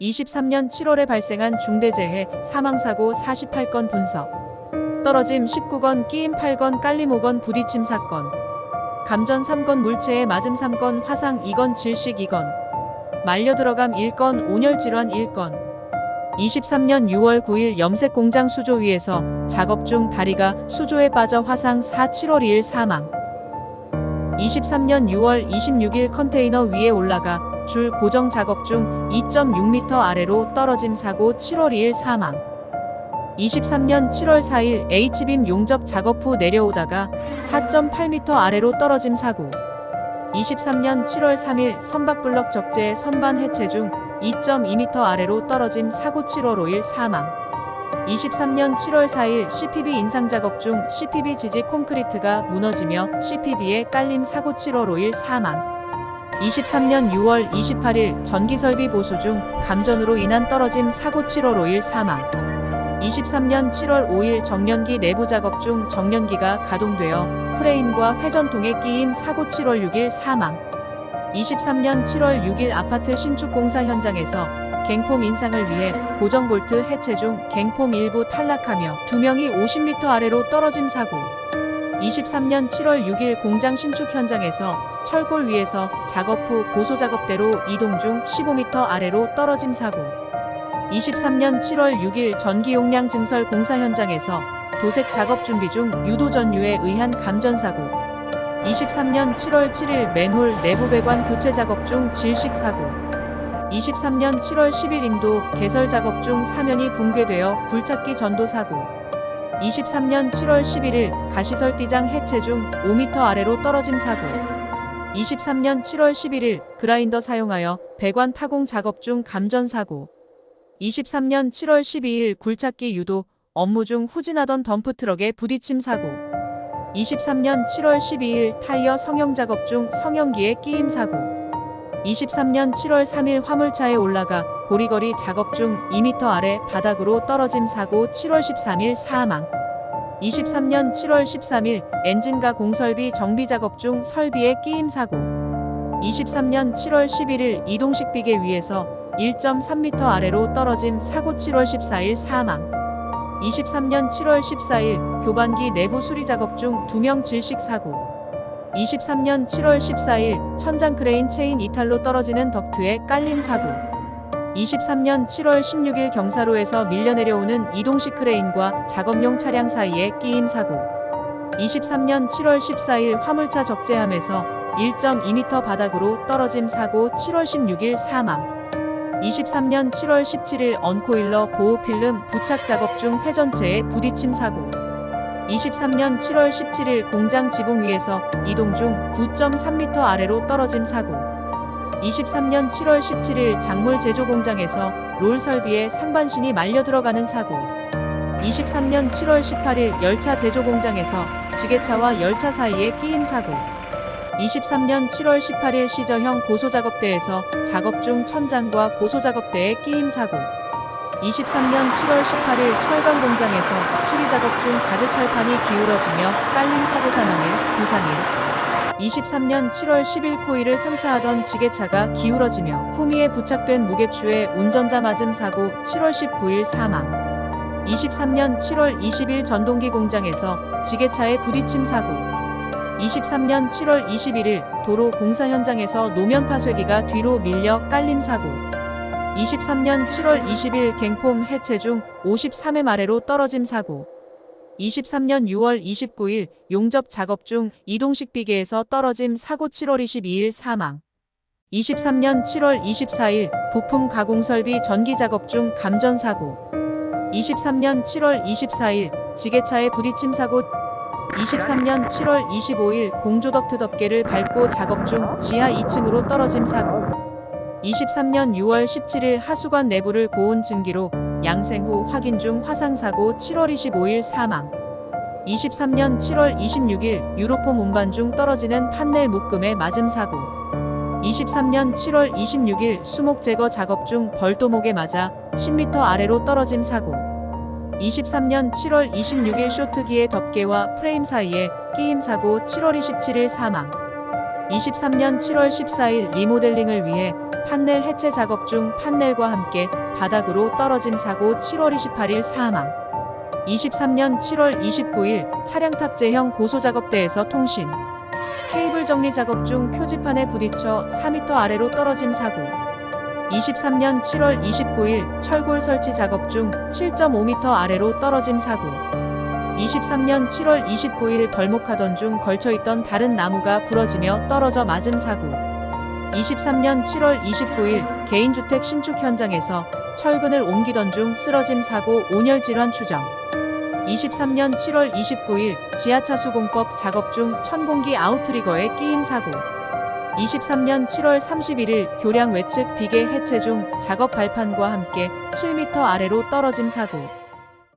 23년 7월에 발생한 중대재해 사망사고 48건 분석. 떨어짐 19건, 끼임 8건, 깔림 5건, 부딪힘 사건. 감전 3건, 물체에 맞음 3건, 화상 2건, 질식 2건. 말려 들어감 1건, 온열 질환 1건. 23년 6월 9일 염색 공장 수조 위에서 작업 중 다리가 수조에 빠져 화상 7월 2일 사망. 23년 6월 26일 컨테이너 위에 올라가 줄 고정 작업 중 2.6m 아래로 떨어짐 사고 7월 2일 사망. 23년 7월 4일 H빔 용접 작업 후 내려오다가 4.8m 아래로 떨어짐 사고. 23년 7월 3일 선박블럭 적재 선반 해체 중 2.2m 아래로 떨어짐 사고 7월 5일 사망. 23년 7월 4일 CPB 인상 작업 중 CPB 지지 콘크리트가 무너지며 CPB에 깔림 사고 7월 5일 사망. 23년 6월 28일 전기설비 보수 중 감전으로 인한 떨어짐 사고 7월 5일 사망. 23년 7월 5일 정련기 내부 작업 중 정련기가 가동되어 프레임과 회전통에 끼임 사고 7월 6일 사망. 23년 7월 6일 아파트 신축 공사 현장에서 갱폼 인상을 위해 고정 볼트 해체 중 갱폼 일부 탈락하며 2명이 50m 아래로 떨어짐 사고. 23년 7월 6일 공장 신축 현장에서 철골 위에서 작업 후 고소 작업대로 이동 중 15m 아래로 떨어짐 사고. 23년 7월 6일 전기 용량 증설 공사 현장에서 도색 작업 준비 중 유도 전류에 의한 감전 사고. 23년 7월 7일 맨홀 내부 배관 교체 작업 중 질식 사고. 23년 7월 10일 임도 개설 작업 중 사면이 붕괴되어 굴착기 전도 사고. 23년 7월 11일 가시설 띠장 해체 중 5m 아래로 떨어짐 사고. 23년 7월 11일 그라인더 사용하여 배관 타공 작업 중 감전 사고. 23년 7월 12일 굴착기 유도 업무 중 후진하던 덤프트럭에 부딪힘 사고. 23년 7월 12일 타이어 성형 작업 중 성형기에 끼임 사고. 23년 7월 3일 화물차에 올라가 고리거리 작업 중 2m 아래 바닥으로 떨어짐 사고 7월 13일 사망. 23년 7월 13일 엔진가 공설비 정비 작업 중 설비에 끼임 사고. 23년 7월 11일 이동식 비계 위에서 1.3m 아래로 떨어짐 사고 7월 14일 사망. 23년 7월 14일 교반기 내부 수리 작업 중 2명 질식 사고. 23년 7월 14일 천장 크레인 체인 이탈로 떨어지는 덕트에 깔림 사고. 23년 7월 16일 경사로에서 밀려 내려오는 이동식 크레인과 작업용 차량 사이에 끼임 사고. 23년 7월 14일 화물차 적재함에서 1.2m 바닥으로 떨어짐 사고 7월 16일 사망. 23년 7월 17일 언코일러 보호 필름 부착 작업 중 회전체에 부딪힘 사고. 23년 7월 17일 공장 지붕 위에서 이동 중 9.3m 아래로 떨어짐 사고. 23년 7월 17일 작물 제조 공장에서 롤 설비에 상반신이 말려 들어가는 사고. 23년 7월 18일 열차 제조 공장에서 지게차와 열차 사이에 끼임 사고. 23년 7월 18일 시저형 고소작업대에서 작업 중 천장과 고소작업대에 끼임 사고. 23년 7월 18일 철강 공장에서 수리 작업 중 가드 철판이 기울어지며 깔림 사고 사망 1, 부상 1. 23년 7월 10일 코일을 상차하던 지게차가 기울어지며 후미에 부착된 무게추에 운전자 맞음 사고 7월 19일 사망. 23년 7월 20일 전동기 공장에서 지게차에 부딪힘 사고. 23년 7월 21일 도로 공사 현장에서 노면 파쇄기가 뒤로 밀려 깔림 사고. 23년 7월 20일 갱폼 해체 중 53m 아래로 떨어짐 사고. 23년 6월 29일 용접 작업 중 이동식 비계에서 떨어짐 사고 7월 22일 사망. 23년 7월 24일 부품 가공 설비 전기 작업 중 감전 사고. 23년 7월 24일 지게차에 부딪힘 사고. 23년 7월 25일 공조덕트 덮개를 밟고 작업 중 지하 2층으로 떨어짐 사고. 23년 6월 17일 하수관 내부를 고온 증기로 양생 후 확인 중 화상 사고 7월 25일 사망. 23년 7월 26일 유로폼 운반 중 떨어지는 판넬 묶음에 맞음 사고. 23년 7월 26일 수목 제거 작업 중 벌도목에 맞아 10m 아래로 떨어짐 사고. 23년 7월 26일 쇼트기의 덮개와 프레임 사이에 끼임 사고 7월 27일 사망. 23년 7월 14일 리모델링을 위해 판넬 해체 작업 중 판넬과 함께 바닥으로 떨어짐 사고 7월 28일 사망. 23년 7월 29일 차량 탑재형 고소작업대에서 통신. 케이블 정리 작업 중 표지판에 부딪혀 4m 아래로 떨어짐 사고. 23년 7월 29일 철골 설치 작업 중 7.5m 아래로 떨어짐 사고. 23년 7월 29일 벌목하던 중 걸쳐있던 다른 나무가 부러지며 떨어져 맞음 사고. 23년 7월 29일 개인주택 신축 현장에서 철근을 옮기던 중 쓰러짐 사고 온열 질환 추정. 23년 7월 29일 지하차 수공법 작업 중 천공기 아웃트리거에 끼임 사고. 23년 7월 31일 교량 외측 비계 해체 중 작업 발판과 함께 7m 아래로 떨어짐 사고.